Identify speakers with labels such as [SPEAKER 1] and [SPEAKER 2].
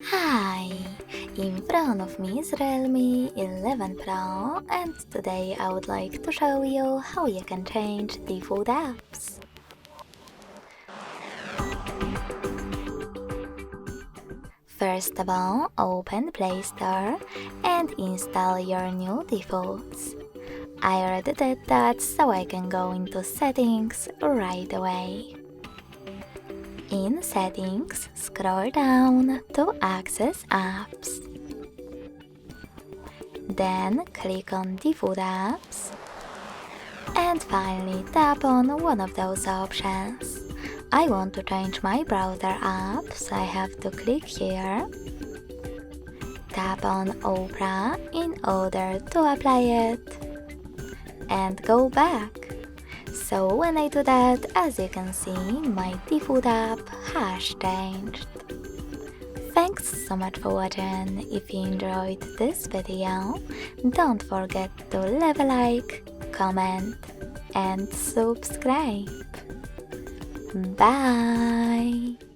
[SPEAKER 1] Hi! In front of me is Realme 11 Pro, and today I would like to show you how you can change default apps. First of all, open Play Store and install your new defaults. I already did that, so I can go into settings right away. In settings, scroll down to access apps. Then click on default apps and finally tap on one of those options. I want to change my browser app, so I have to click here. Tap on Opera in order to apply it and go back. So when I do that, as you can see, my default app has changed. Thanks so much for watching. If you enjoyed this video, don't forget to leave a like, comment and subscribe. Bye!